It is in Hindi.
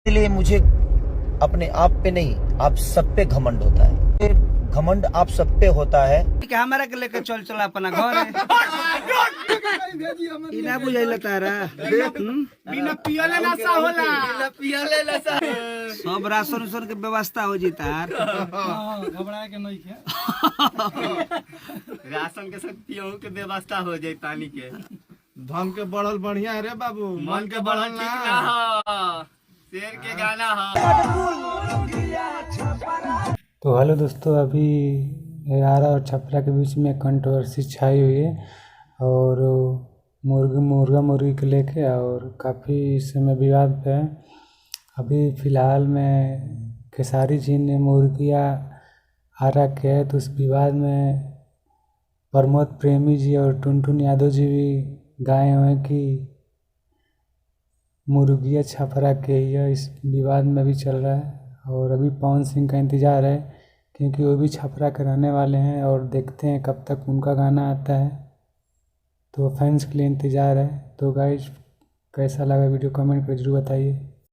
इसलिए मुझे अपने आप पे नहीं, आप सब पे घमंड होता है। ये घमंड आप सब पे होता है। हमारा के लेकर चल चल अपना घर है। इना बुझाइला तारा बिना पियले नशा होला, बिना पियले नशा। सब राशन उसन के व्यवस्था हो जी तार। घबराए के नहीं के राशन के सब पियो के व्यवस्था हो जाए पानी के। धन के बढ़ल बढ़िया है रे बाबू, मन के बढ़ल ठीक ना हो। शेर के गाना हो। तो हेलो दोस्तों, अभी आरा और छपरा के बीच में कंट्रोवर्सी छाई हुई है और मुर्गा मुर्गी को लेके और काफ़ी इस समय विवाद पे है। अभी फ़िलहाल में खेसारी जी ने मुर्गियाँ आरा के है, तो उस विवाद में प्रमोद प्रेमी जी और टुनटुन यादव जी भी गाए हुए हैं कि मुर्गियाँ छपरा के ही है। इस विवाद में भी चल रहा है और अभी पवन सिंह का इंतज़ार है क्योंकि वो भी छपरा के रहने वाले हैं और देखते हैं कब तक उनका गाना आता है। तो फैंस के लिए इंतज़ार है। तो गाइस कैसा लगा वीडियो कमेंट कर जरूर बताइए।